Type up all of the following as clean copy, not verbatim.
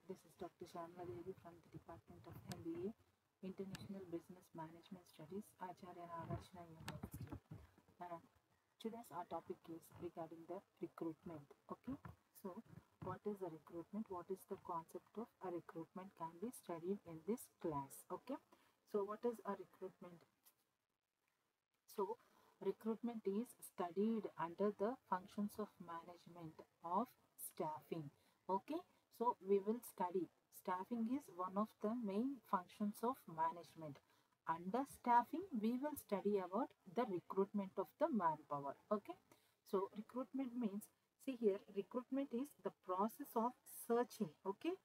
This is Dr.Syamala from the Department of MBA, International Business Management Studies, Acharya Nagarjuna University. And today's our topic is regarding the recruitment. Okay, so what is a recruitment? What is the concept of a recruitment can be studied in this class. Okay, so what is a recruitment? So recruitment is studied under the functions of management of staffing. Okay, so we will study staffing is one of the main functions of management. Under staffing we will study about the recruitment of the manpower. Okay, so recruitment means, see here, recruitment is the process of searching. Okay,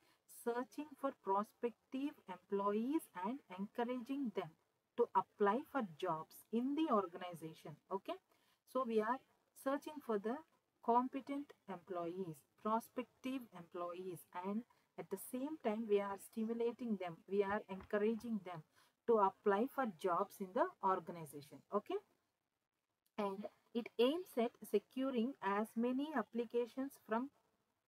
searching for prospective employees and encouraging them to apply for jobs in the organization. Okay, so we are searching for the competent employees, prospective employees, and at the same time we are stimulating them, we are encouraging them to apply for jobs in the organization. Okay, and it aims at securing as many applications from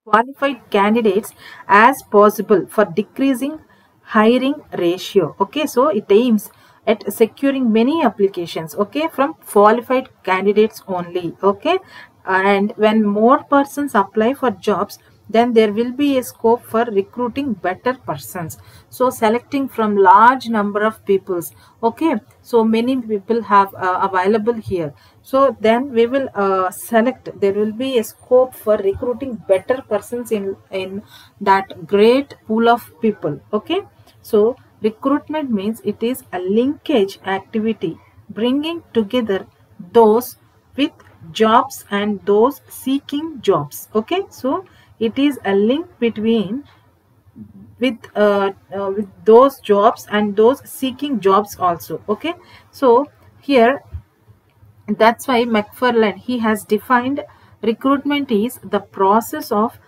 qualified candidates as possible for decreasing hiring ratio. Okay, so it aims at securing many applications, okay, from qualified candidates only. Okay, and when more persons apply for jobs, then there will be a scope for recruiting better persons, so selecting from large number of peoples. Okay, so many people have available here, so then we will select, there will be a scope for recruiting better persons in that great pool of people. Okay, so recruitment means it is a linkage activity bringing together those with jobs and those seeking jobs. Okay, so it is a link between with those jobs and those seeking jobs also. Okay, so here, that's why McFarland, he has defined recruitment is the process of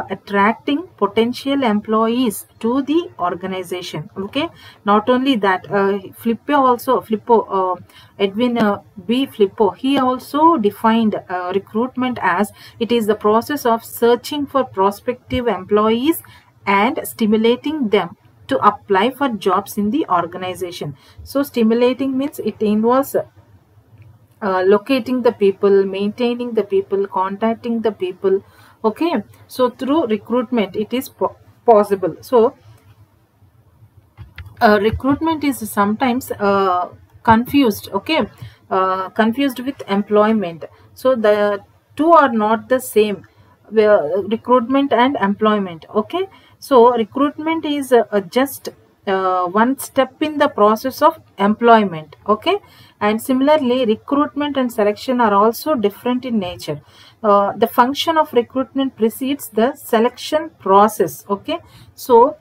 attracting potential employees to the organization. Okay, not only that, Edwin B. Flippo, he also defined recruitment as it is the process of searching for prospective employees and stimulating them to apply for jobs in the organization. So stimulating means it involves locating the people, maintaining the people, contacting the people. Okay, so through recruitment it is possible. So recruitment is sometimes confused. Okay, confused with employment, so the two are not the same, recruitment and employment. Okay, so recruitment is just one step in the process of employment. Okay, and similarly recruitment and selection are also different in nature. The function of recruitment precedes the selection process. Okay, so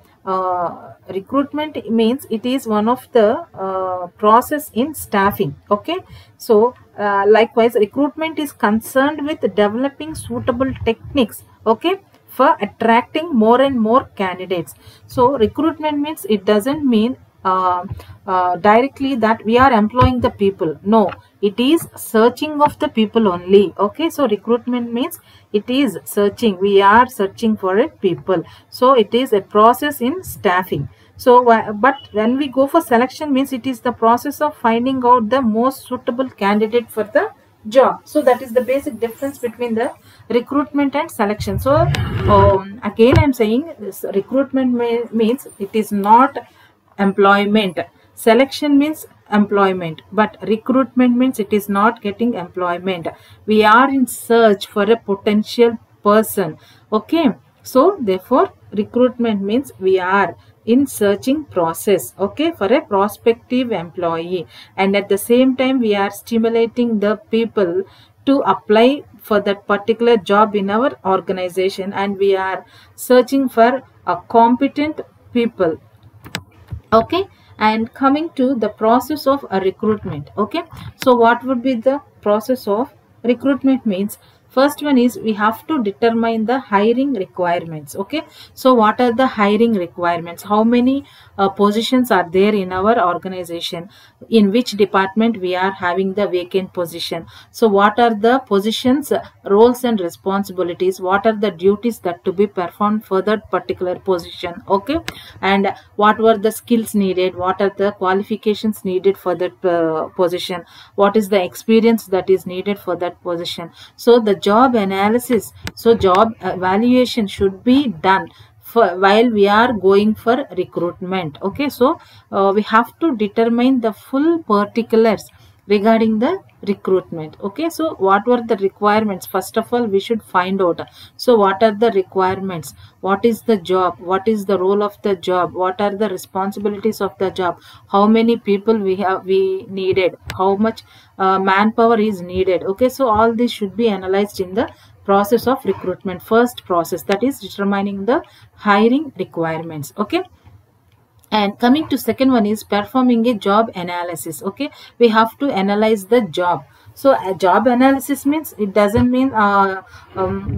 recruitment means it is one of the process in staffing. Okay, so likewise recruitment is concerned with developing suitable techniques, okay, for attracting more and more candidates. So recruitment means it doesn't mean directly that we are employing the people. No, it is searching of the people only. Okay, so recruitment means it is searching, we are searching for a people, so it is a process in staffing. So but when we go for selection means it is the process of finding out the most suitable candidate for the job. So that is the basic difference between the recruitment and selection. So again I'm saying this recruitment means it is not employment, selection means employment, but recruitment means it is not getting employment, we are in search for a potential person. Okay, so therefore recruitment means we are in searching process, okay, for a prospective employee, and at the same time we are stimulating the people to apply for that particular job in our organization, and we are searching for a competent people. Okay, and coming to the process of a recruitment. Okay, so what would be the process of recruitment means, First one is we have to determine the hiring requirements. Okay, so what are the hiring requirements? How many positions are there in our organization? In which department we are having the vacant position? So what are the positions, roles and responsibilities? What are the duties that to be performed for that particular position? Okay, and what were the skills needed? What are the qualifications needed for that position? What is the experience that is needed for that position? So the job analysis, so job evaluation should be done while we are going for recruitment. Okay, so we have to determine the full particulars regarding the recruitment. Okay, so what were the requirements? First of all, we should find out, so what are the requirements, what is the job, what is the role of the job, what are the responsibilities of the job, how many people we needed, how much manpower is needed. Okay, so all this should be analyzed in the process of recruitment. First process, that is determining the hiring requirements. Okay, and coming to second one is performing a job analysis. Okay, we have to analyze the job. So a job analysis means, it doesn't mean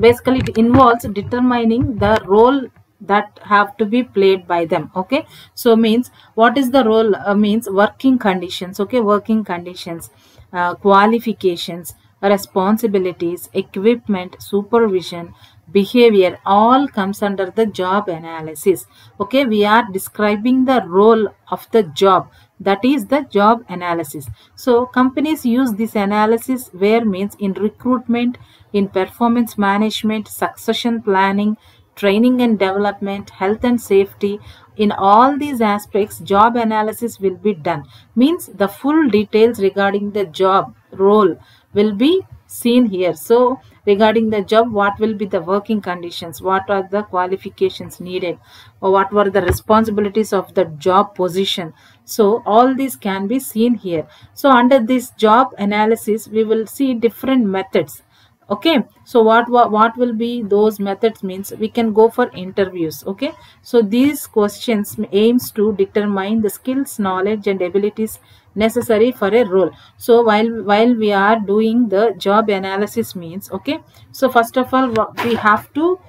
basically it involves determining the role that have to be played by them. Okay, so means what is the role, means working conditions. Okay, working conditions, qualifications, responsibilities, equipment, supervision, behavior, all comes under the job analysis. Okay, we are describing the role of the job, that is the job analysis. So companies use this analysis where, means in recruitment, in performance management, succession planning, training and development, health and safety. In all these aspects, job analysis will be done. Means the full details regarding the job role will be seen here. So regarding the job, what will be the working conditions, what are the qualifications needed, or what were the responsibilities of the job position. So all these can be seen here. So under this job analysis, we will see different methods. Okay, so what will be those methods? Means we can go for interviews. Okay, so these questions aims to determine the skills, knowledge and abilities necessary for a role. So while we are doing the job analysis means, okay, so first of all we have to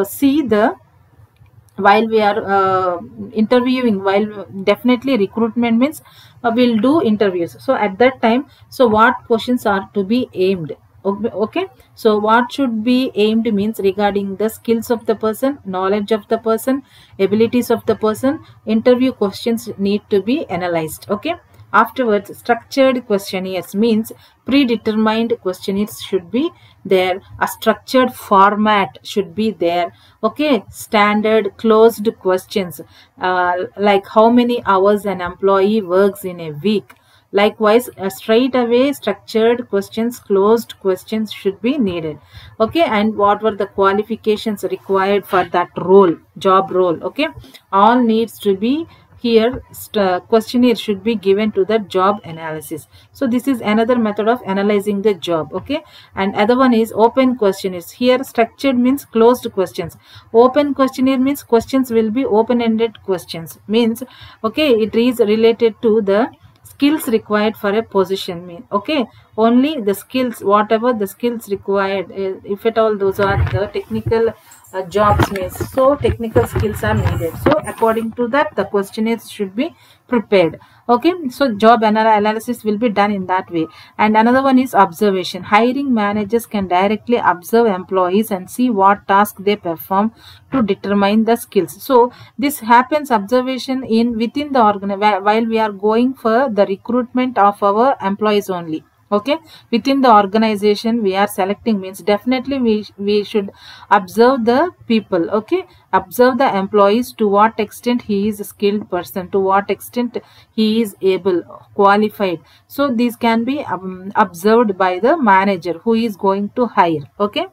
see the, while we are interviewing, while definitely recruitment means we'll do interviews. So at that time, so what questions are to be aimed? Okay, so what should be aimed means regarding the skills of the person, knowledge of the person, abilities of the person. Interview questions need to be analyzed. Okay, afterwards structured questionnaires, means predetermined questionnaires should be there, a structured format should be there. Okay, standard closed questions, like how many hours an employee works in a week. Likewise, straight away structured questions, closed questions should be needed. Okay, and what were the qualifications required for that role, job role. Okay, all needs to be here. Questionnaire should be given to the job analysis. So this is another method of analyzing the job. Okay, and other one is open questionnaires. Here structured means closed questions. Open questionnaire means questions will be open-ended questions. Means, okay, it is related to the skills required for a position. Mean, okay, only the skills, whatever the skills required, if at all those are the technical jobs means, so technical skills are needed. So according to that, the questionnaires should be prepared. Okay, so job analysis will be done in that way. And another one is observation. Hiring managers can directly observe employees and see what task they perform to determine the skills. So this happens observation in within the organization while we are going for the recruitment of our employees only. Okay, within the organization we are selecting, means definitely we should observe the people. Okay, observe the employees, to what extent he is a skilled person, to what extent he is able, qualified. So these can be observed by the manager who is going to hire. Okay,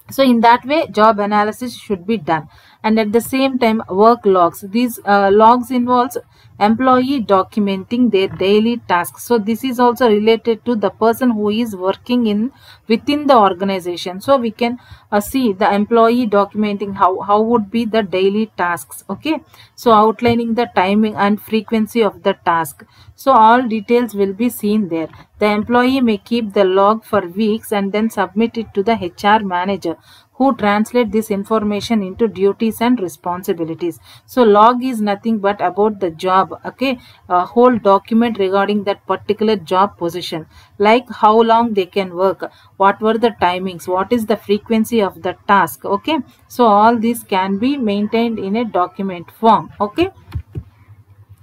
so in that way job analysis should be done. And at the same time, work logs. These logs involves employee documenting their daily tasks. So this is also related to the person who is working in within the organization. So we can see the employee documenting how would be the daily tasks. Okay, so outlining the timing and frequency of the task. So all details will be seen there. The employee may keep the log for weeks and then submit it to the HR manager, who translate this information into duties and responsibilities. So log is nothing but about the job, okay, a whole document regarding that particular job position, like how long they can work, what were the timings, what is the frequency of the task, okay. So all this can be maintained in a document form, okay.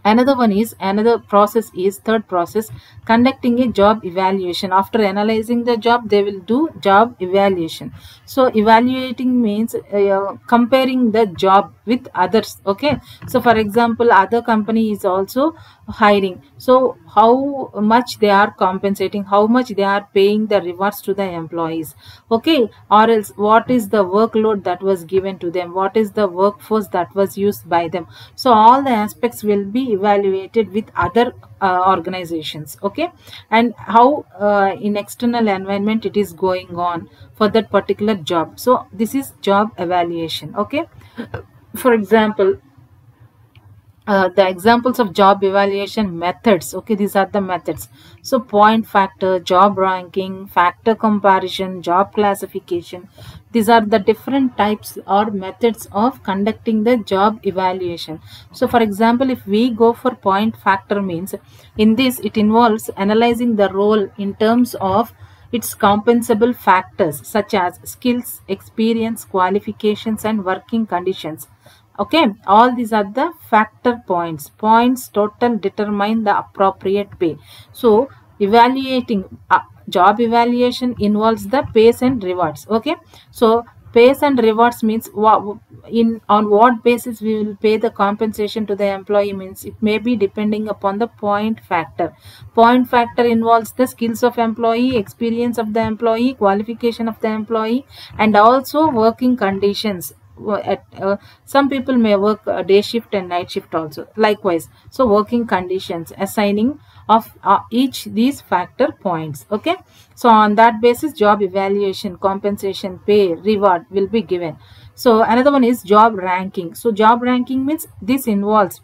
Another process is third process, conducting a job evaluation. After analyzing the job, they will do job evaluation. So evaluating means comparing the job with others, okay. So for example, other company is also hiring, so how much they are compensating, how much they are paying the rewards to the employees, okay, or else what is the workload that was given to them, what is the workforce that was used by them. So all the aspects will be evaluated with other organizations, okay, and how in external environment it is going on for that particular job. So this is job evaluation, okay. For example, the examples of job evaluation methods, okay, these are the methods. So point factor, job ranking, factor comparison, job classification, these are the different types or methods of conducting the job evaluation. So for example, if we go for point factor means, in this it involves analyzing the role in terms of its compensable factors such as skills, experience, qualifications and working conditions. Okay, all these are the factor points. Points total determine the appropriate pay. So evaluating job evaluation involves the pays and rewards, okay. So pays and rewards means in on what basis we will pay the compensation to the employee means, it may be depending upon the point factor. Point factor involves the skills of employee, experience of the employee, qualification of the employee, and also working conditions. Some people may work day shift and night shift also, likewise. So working conditions, assigning of each these factor points, okay. So on that basis, job evaluation, compensation, pay, reward will be given. So another one is job ranking. So job ranking means this involves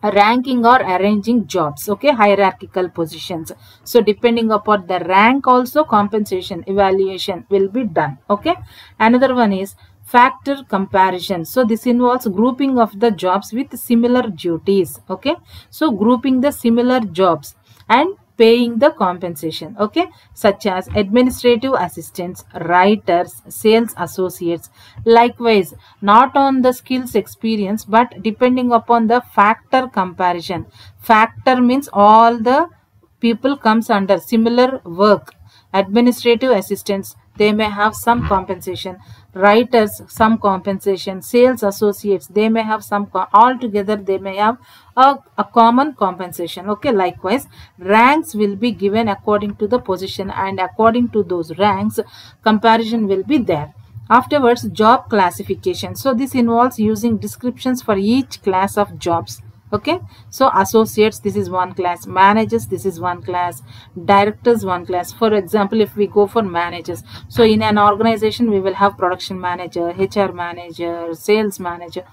ranking or arranging jobs, okay, hierarchical positions. So depending upon the rank also compensation evaluation will be done, okay. Another one is factor comparison. So this involves grouping of the jobs with similar duties, okay. So grouping the similar jobs and paying the compensation, okay, such as administrative assistants, writers, sales associates. Likewise, not on the skills experience but depending upon the factor comparison. Factor means all the people comes under similar work. Administrative assistants, they may have some compensation. Writers, some compensation. Sales associates, they may have some, altogether they may have a common compensation, okay. Likewise, ranks will be given according to the position, and according to those ranks comparison will be there. Afterwards, job classification. So this involves using descriptions for each class of jobs, okay. So associates, this is one class. Managers, this is one class. Directors, one class. For example, if we go for managers, so in an organization we will have production manager, HR manager, sales manager,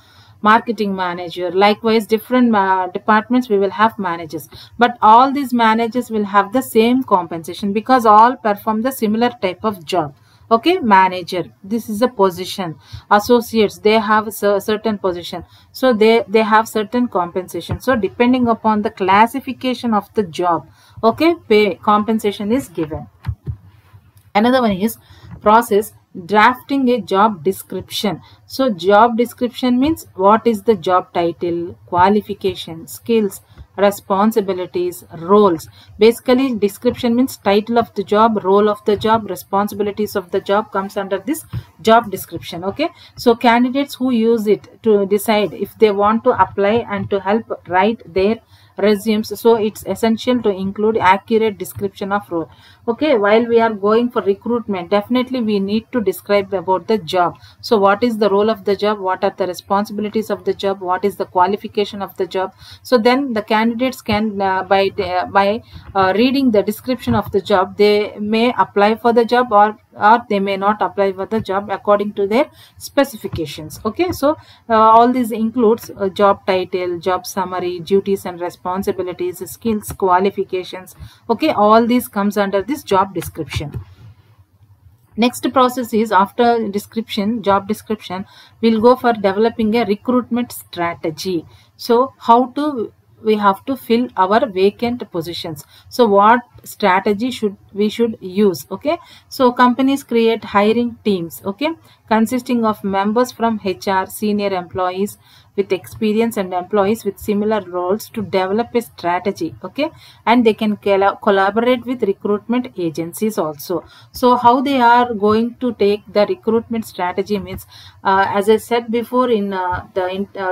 marketing manager. Likewise, different departments we will have managers, but all these managers will have the same compensation because all perform the similar type of job, okay. Manager, this is a position. Associates, they have a certain position, so they have certain compensation. So depending upon the classification of the job, okay, pay compensation is given. Another one is process drafting a job description. So job description means what is the job title, qualification, skills, responsibilities, roles. Basically, description means title of the job, role of the job, responsibilities of the job comes under this job description, okay. So candidates who use it to decide if they want to apply and to help write their resumes. So it's essential to include accurate description of role. Okay, while we are going for recruitment, definitely we need to describe about the job. So what is the role of the job, what are the responsibilities of the job, what is the qualification of the job. So then the candidates can by reading the description of the job, they may apply for the job, or they may not apply for the job according to their specifications. Okay, so all these includes job title, job summary, duties and responsibilities, skills, qualifications. Okay, all these comes under this job description. Next process is, after job description, we'll go for developing a recruitment strategy. So how to we have to fill our vacant positions. So what strategy should use? Okay, so companies create hiring teams, okay, consisting of members from HR, senior employees with experience and employees with similar roles to develop a strategy. Okay, and they can collaborate with recruitment agencies also. So how they are going to take the recruitment strategy means, as I said before, in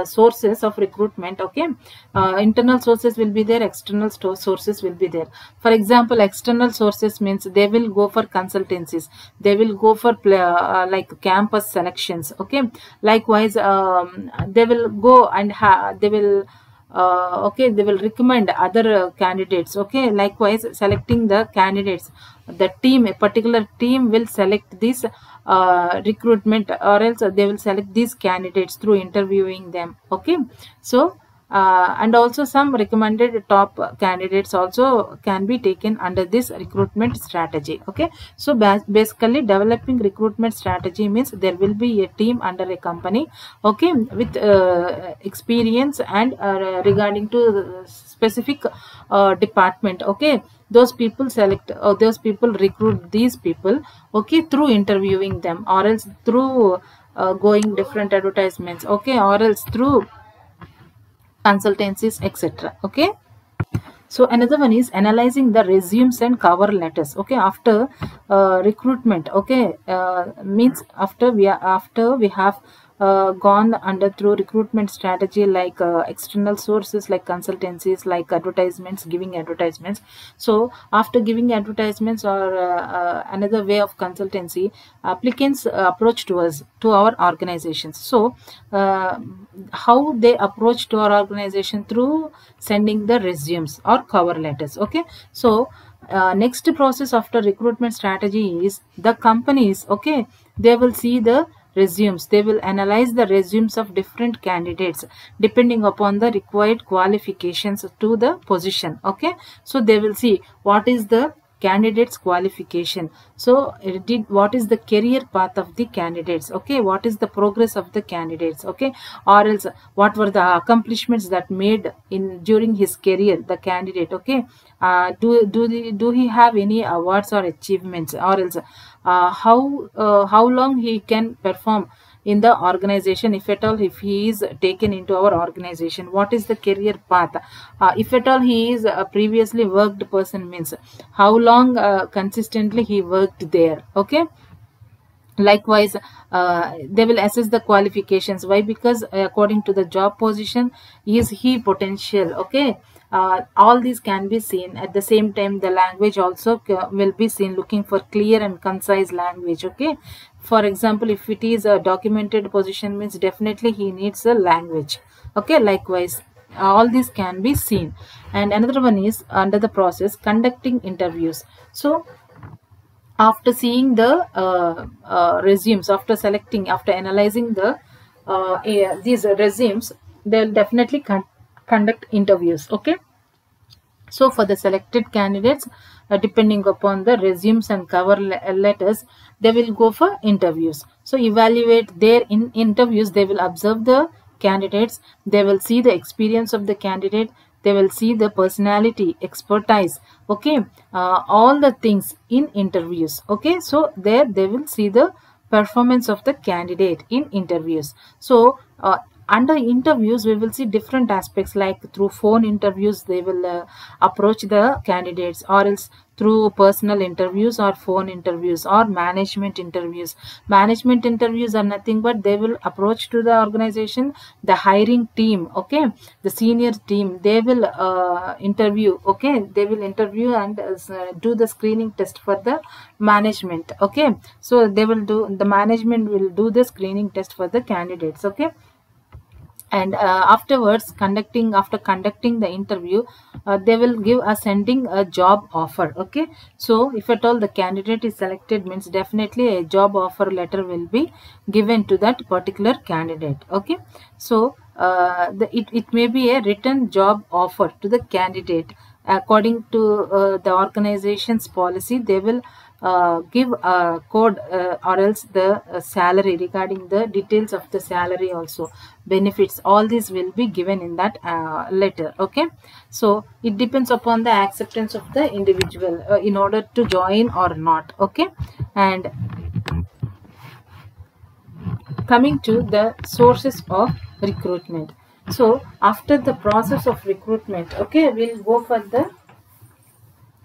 sources of recruitment. Okay, internal sources will be there, external sources will be there. For example, external sources means they will go for consultancies, they will go for like campus selections. Okay, likewise they will go and they will okay, they will recommend other candidates. Okay, likewise selecting the candidates, the team, a particular team will select this recruitment, or else they will select these candidates through interviewing them. Okay, so and also some recommended top candidates also can be taken under this recruitment strategy. Okay, so basically developing recruitment strategy means there will be a team under a company, okay, with experience and regarding to the specific department. Okay, those people select, or those people recruit these people, okay, through interviewing them, or else through going different advertisements. Okay, or else through consultancies, etc. Okay, so another one is analyzing the resumes and cover letters. Okay, after recruitment, okay, means after we have gone under through recruitment strategy, like external sources like consultancies, like advertisements, giving advertisements. So after giving advertisements, or another way of consultancy, applicants approach to us, to our organizations. So how they approach to our organization? Through sending the resumes or cover letters. Okay, so next process after recruitment strategy is the companies, okay, they will see the resumes, they will analyze the resumes of different candidates depending upon the required qualifications to the position. Okay, so they will see what is the candidates qualification, so what is the career path of the candidates, okay, what is the progress of the candidates, okay, or else what were the accomplishments that made in during his career, the candidate. Okay, do he have any awards or achievements, or else how long he can perform in the organization, if at all, if he is taken into our organization, what is the career path, if at all he is a previously worked person, means how long consistently he worked there. Okay, likewise they will assess the qualifications. Why? Because according to the job position, is he potential. Okay, all these can be seen. At the same time, the language also will be seen, looking for clear and concise language. Okay, for example, if it is a documented position, means definitely he needs a language. Okay, likewise all these can be seen. And another one is under the process conducting interviews. So after seeing the resumes, after selecting, after analyzing these resumes, they'll definitely conduct interviews. Okay, so for the selected candidates, depending upon the resumes and cover letters, they will go for interviews. So evaluate their interviews, they will observe the candidates, they will see the experience of the candidate, they will see the personality, expertise. Okay, all the things in interviews. Okay, so there they will see the performance of the candidate in interviews. So under interviews, we will see different aspects, like through phone interviews they will approach the candidates, or else through personal interviews or phone interviews or management interviews. Management interviews are nothing but they will approach to the organization, the hiring team, okay, the senior team, they will interview, okay, they will interview and do the screening test for the management, okay. So they will do, the management will do the screening test for the candidates, okay. And afterwards, after conducting the interview, they will give a sending a job offer, okay. So if at all the candidate is selected, means definitely a job offer letter will be given to that particular candidate, okay. So it may be a written job offer to the candidate according to the organization's policy. They will give a code or else the salary, regarding the details of the salary also, benefits, all these will be given in that letter, okay. So it depends upon the acceptance of the individual in order to join or not, okay. And coming to the sources of recruitment. So after the process of recruitment, okay, we'll go for the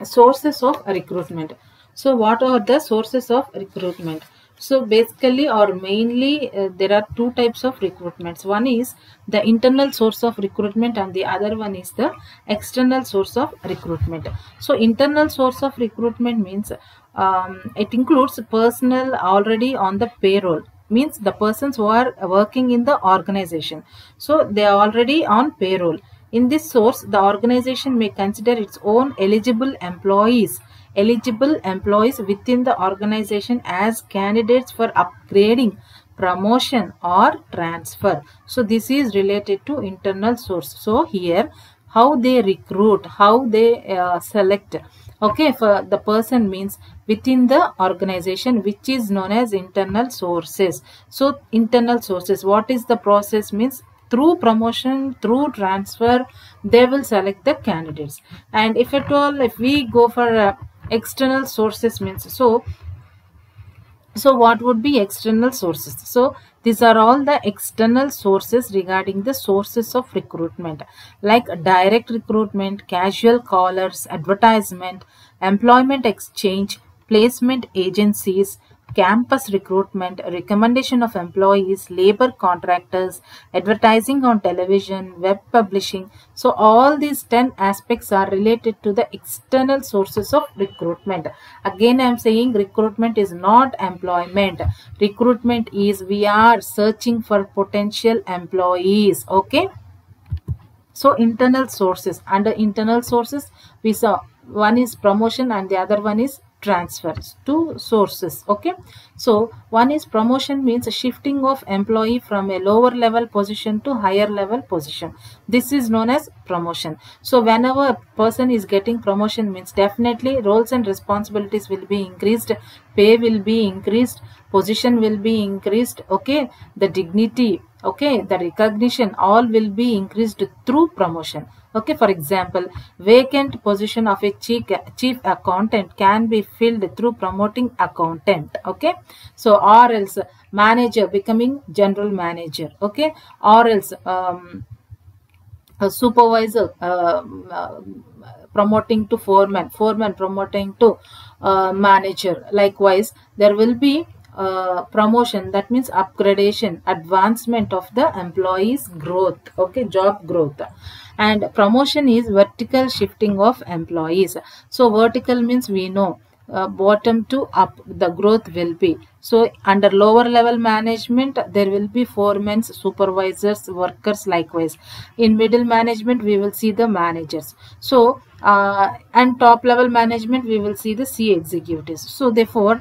sources of recruitment. So what are the sources of recruitment? So basically or mainly there are two types of recruitments. One is the internal source of recruitment and the other one is the external source of recruitment. So internal source of recruitment means it includes personnel already on the payroll, means the persons who are working in the organization, so they are already on payroll. In this source, the organization may consider its own eligible employees within the organization as candidates for upgrading, promotion or transfer. So this is related to internal source. So here how they recruit, how they select, okay, for the person means within the organization, which is known as internal sources. So internal sources, what is the process means? Through promotion, through transfer, they will select the candidates. And if at all, if we go for external sources means, so what would be external sources? So these are all the external sources regarding the sources of recruitment, like direct recruitment, casual callers, advertisement, employment exchange, placement agencies, campus recruitment, recommendation of employees, labor contractors, advertising on television, web publishing. So all these 10 aspects are related to the external sources of recruitment. Again, I am saying recruitment is not employment. Recruitment is we are searching for potential employees, okay. So internal sources, under internal sources we saw one is promotion and the other one is transfers. Two sources, okay. So one is promotion, means shifting of employee from a lower level position to higher level position. This is known as promotion. So whenever a person is getting promotion, means definitely roles and responsibilities will be increased, pay will be increased, position will be increased, okay, the dignity, okay, the recognition, all will be increased through promotion, okay. For example, vacant position of a chief accountant can be filled through promoting accountant, okay. So or else manager becoming general manager, okay, or else a supervisor promoting to foreman promoting to manager. Likewise, there will be promotion, that means upgradation, advancement of the employees growth, okay, job growth. And promotion is vertical shifting of employees. So vertical means we know bottom to up the growth will be. So under lower level management there will be foremen, supervisors, workers. Likewise in middle management we will see the managers. So and top level management we will see the C executives. So therefore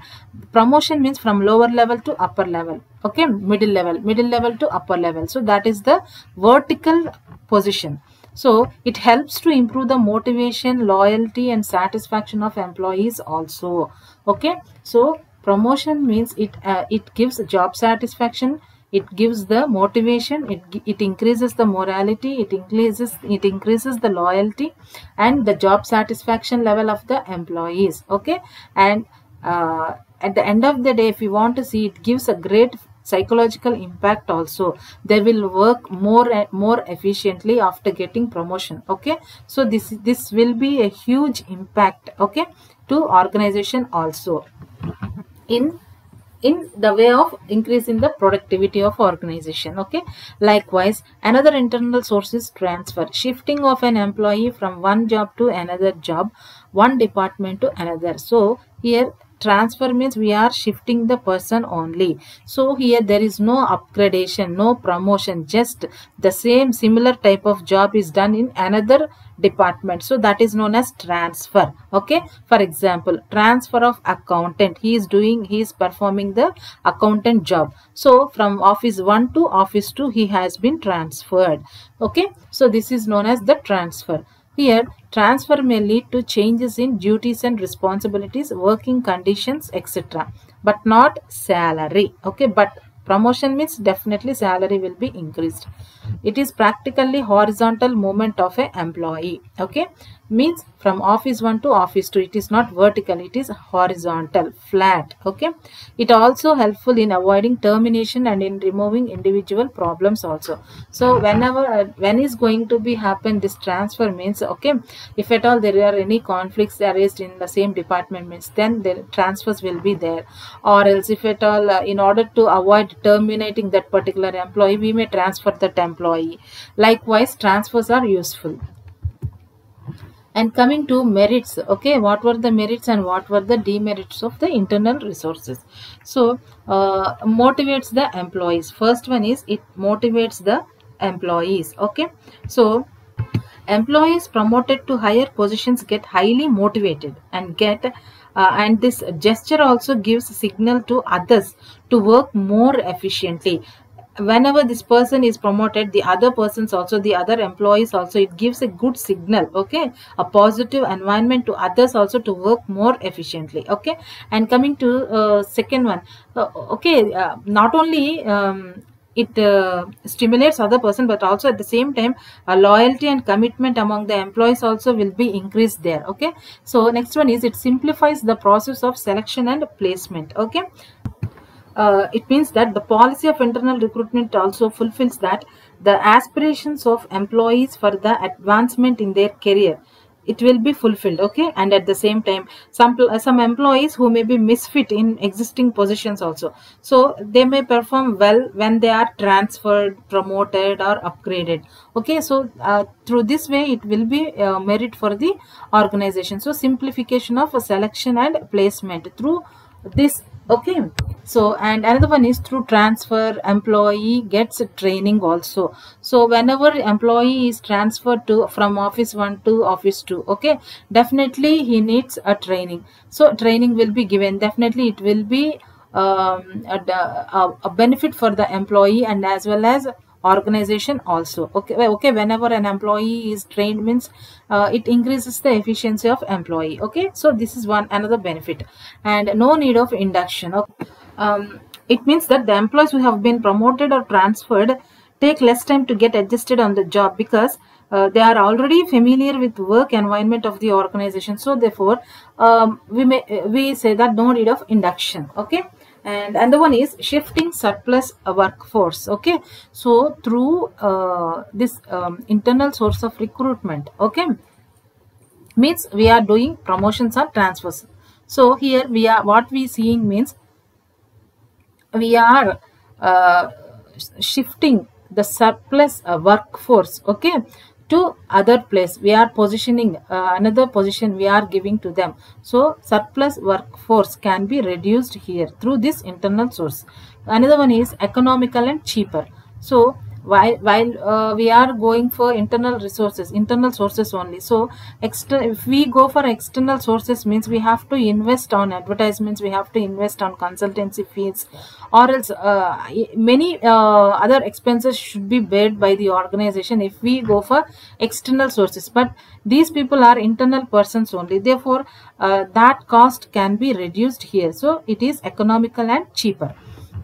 promotion means from lower level to upper level, okay, middle level to upper level. So that is the vertical position. So it helps to improve the motivation, loyalty and satisfaction of employees also, okay. So promotion means it gives job satisfaction, it gives the motivation, it increases the morality, it increases the loyalty and the job satisfaction level of the employees, okay. And at the end of the day, if you want to see, it gives a great psychological impact also. They will work more efficiently after getting promotion, okay. So this will be a huge impact, okay. to organization also in the way of increasing the productivity of organization. Okay, likewise another internal source is transfer, shifting of an employee from one job to another job, one department to another. So here transfer means we are shifting the person only. So here there is no upgradation, no promotion, just the same similar type of job is done in another department. So that is known as transfer. Okay, for example, transfer of accountant, he is performing the accountant job, so from office 1 to office 2 he has been transferred. Okay, so this is known as the transfer. Here transfer may lead to changes in duties and responsibilities, working conditions, etc., but not salary. Okay, but promotion means definitely salary will be increased. It is practically horizontal movement of a employee. Okay, means from office 1 to office 2, it is not vertical, it is horizontal, flat. Okay, it also helpful in avoiding termination and in removing individual problems also. So whenever when is going to be happen this transfer means, okay, if at all there are any conflicts raised in the same department means, then the transfers will be there. Or else if at all in order to avoid terminating that particular employee, we may transfer that employee. Likewise transfers are useful. And coming to merits, okay, what were the merits and what were the demerits of the internal resources? So motivates the employees. First one is it motivates the employees. Okay, so employees promoted to higher positions get highly motivated and this gesture also gives signal to others to work more efficiently. Whenever this person is promoted, the other persons also, the other employees also, it gives a good signal. Okay, a positive environment to others also to work more efficiently. Okay, and coming to second one, not only it stimulates other person, but also at the same time loyalty and commitment among the employees also will be increased there. Okay, so next one is it simplifies the process of selection and placement. Okay, it means that the policy of internal recruitment also fulfills that the aspirations of employees for the advancement in their career, it will be fulfilled. Okay, and at the same time some employees who may be misfit in existing positions also, so they may perform well when they are transferred, promoted or upgraded. Okay, so through this way it will be merit for the organization. So simplification of selection and placement through this. Okay, so and another one is through transfer employee gets training also. So whenever employee is transferred to from office 1 to office 2, okay, definitely he needs a training. So training will be given, definitely it will be a benefit for the employee and as well as organization also. Okay, whenever an employee is trained means it increases the efficiency of employee. Okay, so this is one another benefit. And no need of induction. Okay. It means that the employees who have been promoted or transferred take less time to get adjusted on the job because they are already familiar with work environment of the organization. So therefore we say that no need of induction. Okay, and the one is shifting surplus workforce. Okay, so through this internal source of recruitment, okay, means we are doing promotions or transfers. So here we are, what we seeing means we are shifting the surplus workforce, okay, to other place. We are positioning another position we are giving to them. So surplus workforce can be reduced here through this internal source. Another one is economical and cheaper. So while we are going for internal sources only, so if we go for external sources means we have to invest on advertisements, we have to invest on consultancy fees, or else many other expenses should be paid by the organization if we go for external sources. But these people are internal persons only, therefore that cost can be reduced here. So it is economical and cheaper.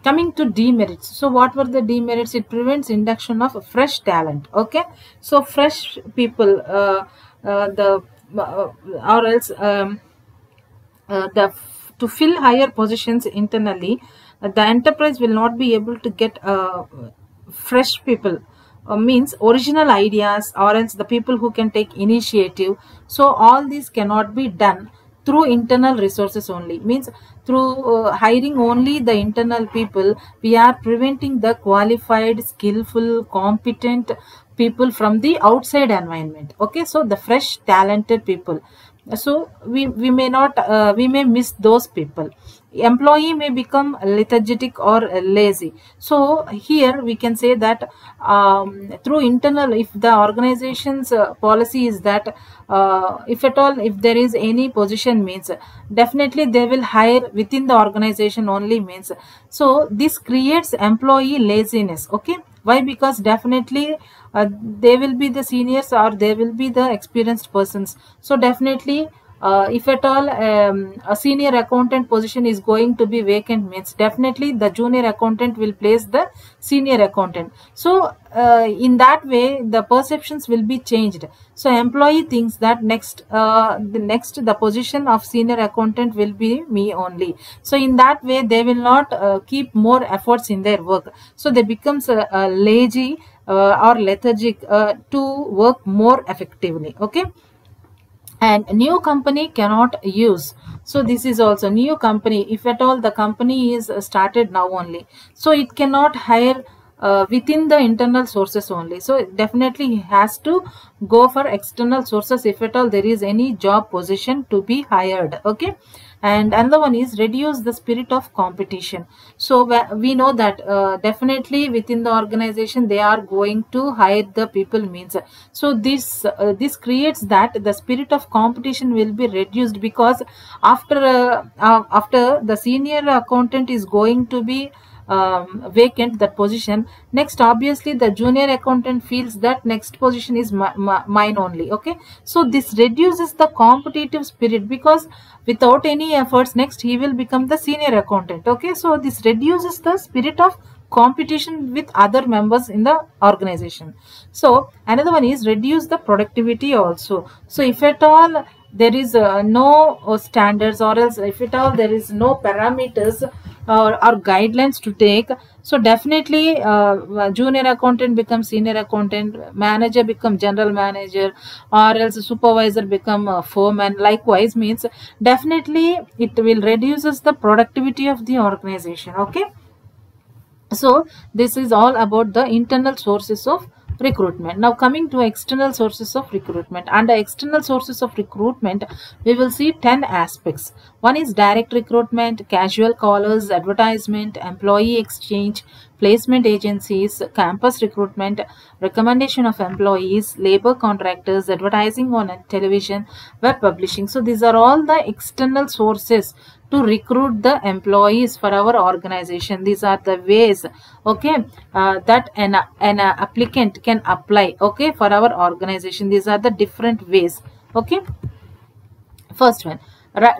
Coming to demerits, so what were the demerits? It prevents induction of fresh talent. Okay, so fresh people or else to fill higher positions internally, the enterprise will not be able to get fresh people, means original ideas, or else the people who can take initiative. So all these cannot be done through internal resources only, means through hiring only the internal people, we are preventing the qualified, skillful, competent people from the outside environment. Okay, so the fresh talented people, so we may not we may miss those people. Employee may become lethargic or lazy. So here we can say that through internal, if the organization's policy is that if at all, if there is any position, means definitely they will hire within the organization only, means so this creates employee laziness. Okay, why? Because definitely they will be the seniors or they will be the experienced persons. So definitely if at all a senior accountant position is going to be vacant, means definitely the junior accountant will place the senior accountant. So in that way the perceptions will be changed. So employee thinks that the position of senior accountant will be me only. So in that way they will not keep more efforts in their work. So they becomes lazy or lethargic to work more effectively. Okay, and new company cannot use. So this is also new company, if at all the company is started now only, so it cannot hire within the internal sources only. So it definitely has to go for external sources if at all there is any job position to be hired. Okay, and another one is reduce the spirit of competition. So we know that definitely within the organization they are going to hire the people, means so this creates that the spirit of competition will be reduced, because after the senior accountant is going to be vacant that position, next obviously the junior accountant feels that next position is mine only. Okay, so this reduces the competitive spirit, because without any efforts next he will become the senior accountant. Okay, so this reduces the spirit of competition with other members in the organization. So another one is reduce the productivity also. So if at all there is no standards, or else if at all there is no parameters or guidelines to take, so definitely junior accountant becomes senior accountant, manager become general manager, or else supervisor become foreman, likewise, means definitely it will reduces the productivity of the organization. Okay, so this is all about the internal sources of recruitment. Now coming to external sources of recruitment. Under external sources of recruitment, we will see 10 aspects. One is direct recruitment, casual callers, advertisement, employee exchange, placement agencies, campus recruitment, recommendation of employees, labor contractors, advertising on television, web publishing. So these are all the external sources to recruit the employees for our organization. These are the ways, okay, that an applicant can apply, okay, for our organization. These are the different ways. Okay, first one,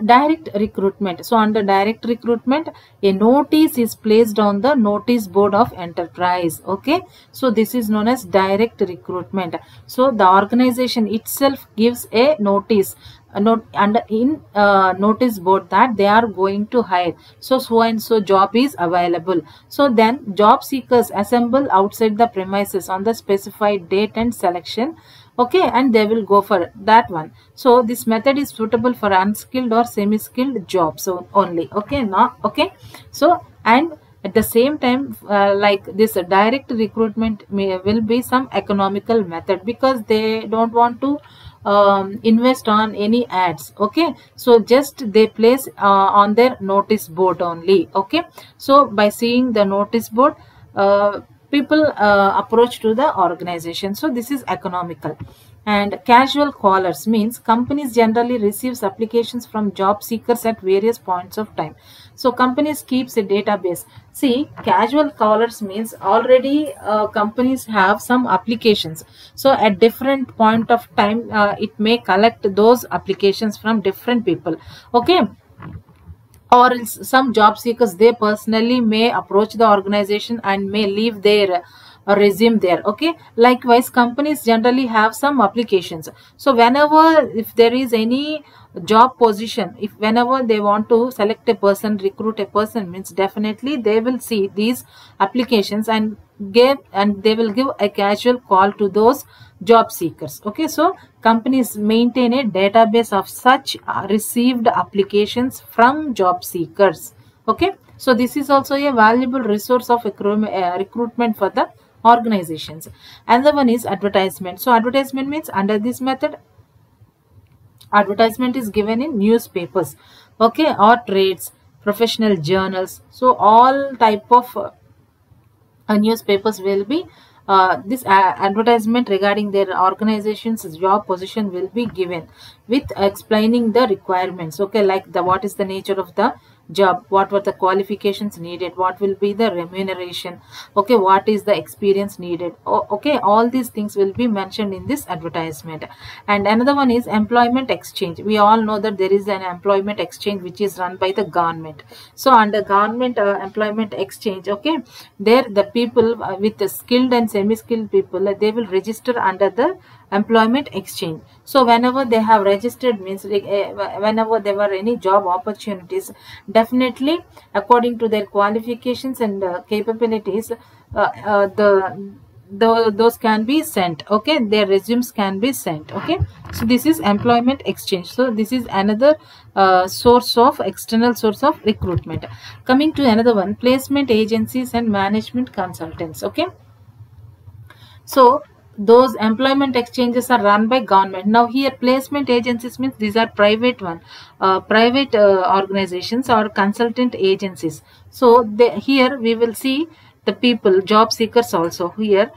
direct recruitment. So under direct recruitment, a notice is placed on the notice board of enterprise. Okay, so this is known as direct recruitment. So the organization itself gives a notice, a note under in notice board that they are going to hire so and so job is available. So then job seekers assemble outside the premises on the specified date and selection. Okay, and they will go for that one. So this method is suitable for unskilled or semi-skilled jobs so only. Okay, not okay. So and at the same time, like this direct recruitment will be some economical method, because they don't want to invest on any ads. Okay, so just they place on their notice board only. Okay, so by seeing the notice board, people approach to the organization. So this is economical. And casual callers means companies generally receives applications from job seekers at various points of time. So companies keeps a database. See, casual callers means already companies have some applications. So at different point of time, it may collect those applications from different people. Okay, or else some job seekers, they personally may approach the organization and may leave their a resume there. Okay, likewise companies generally have some applications. So whenever if there is any job position, if whenever they want to select a person, recruit a person, means definitely they will see these applications and they will give a casual call to those job seekers. Okay, so companies maintain a database of such received applications from job seekers. Okay, so this is also a valuable resource of recruitment for the organizations. Another one is advertisement. So advertisement means, under this method, advertisement is given in newspapers, okay, or trades, professional journals. So all type of newspapers will be this advertisement regarding their organization's job position will be given with explaining the requirements. Okay, like the what is the nature of the job, what were the qualifications needed, what will be the remuneration, okay, what is the experience needed. Okay, all these things will be mentioned in this advertisement. And another one is employment exchange. We all know that there is an employment exchange which is run by the government. So under government employment exchange, okay, there the people with the skilled and semi-skilled people, they will register under the employment exchange. So whenever they have registered, means like, whenever there were any job opportunities, definitely according to their qualifications and capabilities, those can be sent. Okay, their resumes can be sent. Okay, so this is employment exchange. So this is another external source of recruitment. Coming to another one, placement agencies and management consultants. Okay, so those employment exchanges are run by government. Now here placement agencies means these are private organizations or consultant agencies. So here we will see the people, job seekers also here.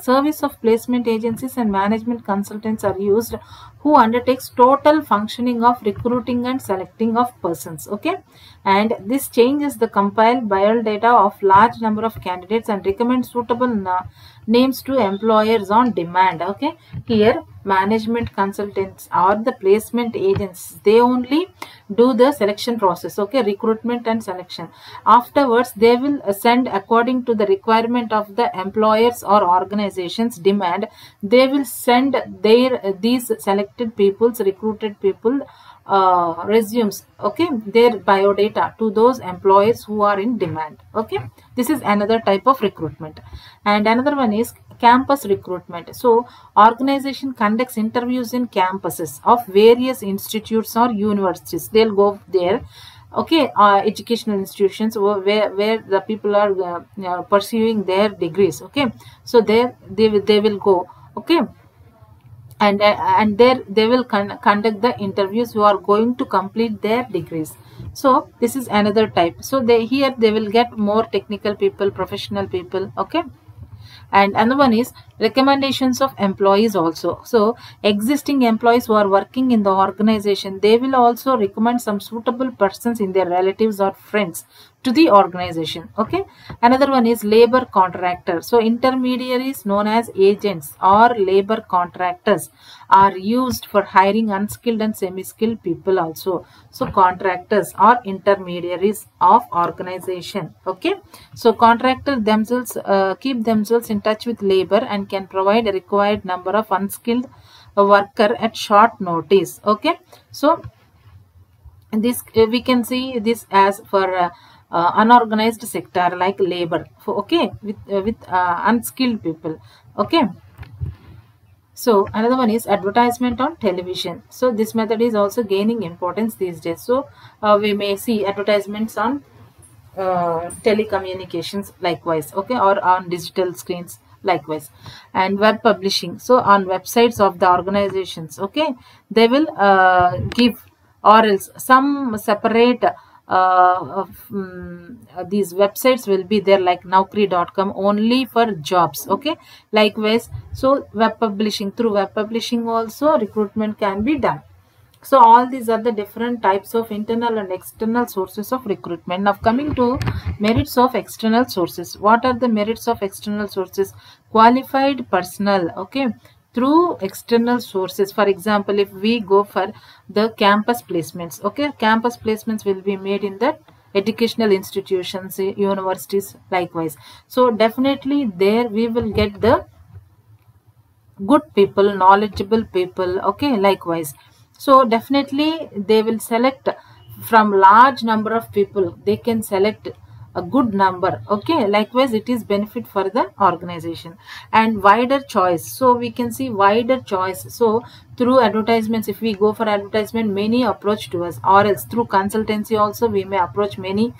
Service of placement agencies and management consultants are used, who undertakes total functioning of recruiting and selecting of persons. Okay, and this changes the compiled biodata of large number of candidates and recommends suitable names to employers on demand. Okay, here management consultants or the placement agents, they only do the selection process. Okay, recruitment and selection. Afterwards they will send according to the requirement of the employers or organizations demand. They will send these selected people's, recruited people, resumes, okay, their biodata to those employers who are in demand. Okay, this is another type of recruitment. And another one is campus recruitment. So organization conducts interviews in campuses of various institutes or universities. They'll go there, okay, educational institutions where the people are pursuing their degrees. Okay, so there they will go. Okay, and there they will conduct the interviews who are going to complete their degrees. So this is another type. So here they will get more technical people, professional people. Okay, and another one is recommendations of employees also. So existing employees who are working in the organization, they will also recommend some suitable persons in their relatives or friends to the organization. Okay, another one is labor contractor. So intermediaries known as agents or labor contractors are used for hiring unskilled and semi-skilled people also. So contractors or intermediaries of organization. Okay, so contractors themselves keep themselves in touch with labor and can provide a required number of unskilled worker at short notice. Okay, so this we can see this as for unorganized sector like labor, okay, with unskilled people. Okay, so another one is advertisement on television. So this method is also gaining importance these days. So we may see advertisements on telecommunications likewise, okay, or on digital screens likewise. And web publishing, so on websites of the organizations, okay, they will give, or else some separate these websites will be there like naukri.com only for jobs. Okay, likewise, so web publishing, through web publishing also recruitment can be done. So all these are the different types of internal and external sources of recruitment. Now coming to merits of external sources. What are the merits of external sources? Qualified personnel, okay, through external sources. For example, if we go for the campus placements, okay, campus placements will be made in the educational institutions, universities likewise. So definitely there we will get the good people, knowledgeable people, okay, likewise. So definitely they will select from large number of people, they can select a good number, okay, likewise it is benefit for the organization. And wider choice, so we can see wider choice. So through advertisements, if we go for advertisement, many approach to us, or else through consultancy also we may approach many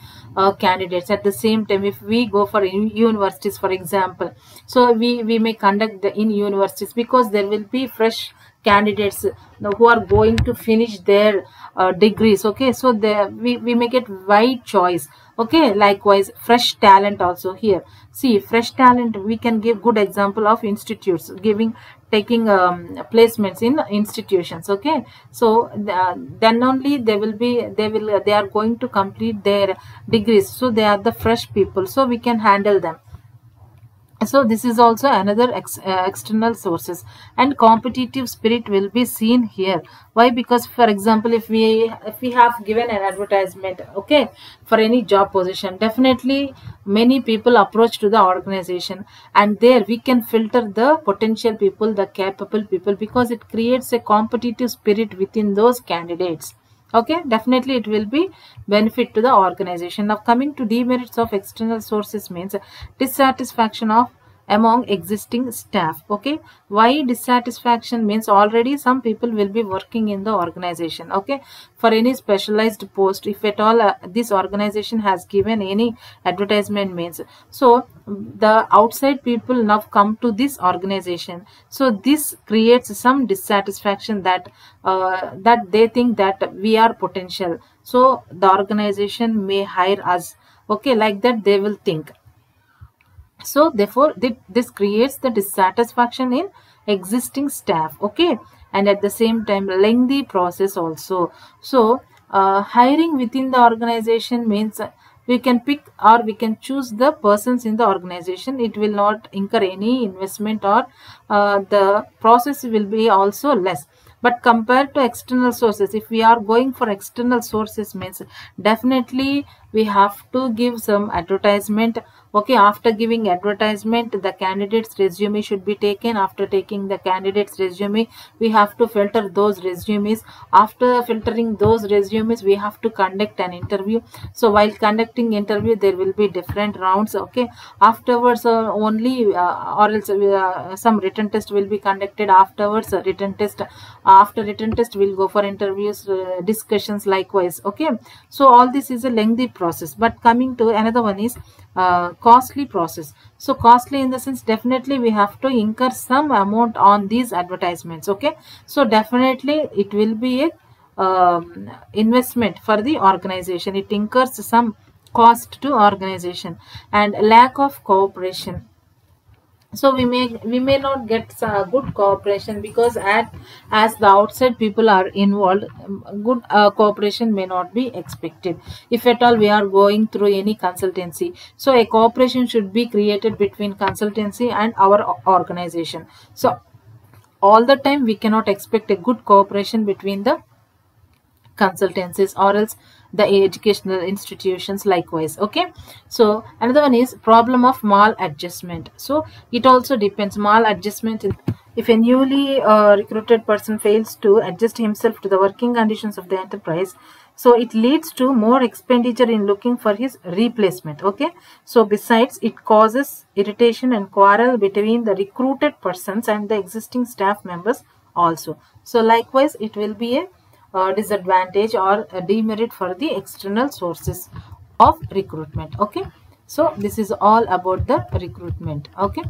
candidates at the same time. If we go for universities for example, so we may conduct in universities, because there will be fresh candidates who are going to finish their degrees, okay. So there we may get wide choice, okay, likewise fresh talent also here. See, fresh talent, we can give good example of institutes giving, taking placements in institutions, okay. So then only they are going to complete their degrees, so they are the fresh people, so we can handle them. So this is also another external sources. And competitive spirit will be seen here. Why? Because for example, if we have given an advertisement, okay, for any job position, definitely many people approach to the organization, and there we can filter the potential people, the capable people, because it creates a competitive spirit within those candidates, okay. Definitely it will be benefit to the organization. Now coming to demerits of external sources means dissatisfaction of among existing staff, okay. Why dissatisfaction means already some people will be working in the organization, okay, for any specialized post. If at all this organization has given any advertisement means, so the outside people now come to this organization, so this creates some dissatisfaction, that they think that we are potential, so the organization may hire us, okay, like that they will think. So therefore this creates the dissatisfaction in existing staff, okay. And at the same time lengthy process also. So hiring within the organization means we can pick or we can choose the persons in the organization. It will not incur any investment, or the process will be also less. But compared to external sources, if we are going for external sources means definitely we have to give some advertisement, okay. After giving advertisement, the candidate's resume should be taken. After taking the candidate's resume, we have to filter those resumes. After filtering those resumes, we have to conduct an interview. So while conducting interview, there will be different rounds, okay. Afterwards only or else some written test will be conducted. Afterwards written test, after written test we'll go for interviews, discussions likewise, okay. So all this is a lengthy process. But coming to another one is costly process. So costly in the sense, definitely we have to incur some amount on these advertisements, okay. So definitely it will be a investment for the organization. It incurs some cost to organization. And lack of cooperation, so we may not get good cooperation, because as the outside people are involved, good cooperation may not be expected. If at all we are going through any consultancy, so a cooperation should be created between consultancy and our organization. So all the time we cannot expect a good cooperation between the consultancies or else the educational institutions likewise, okay. So another one is problem of maladjustment. So it also depends maladjustment. If a newly recruited person fails to adjust himself to the working conditions of the enterprise, so it leads to more expenditure in looking for his replacement, okay. So besides, it causes irritation and quarrel between the recruited persons and the existing staff members also. So likewise it will be a disadvantage or a demerit for the external sources of recruitment, okay. So this is all about the recruitment, okay.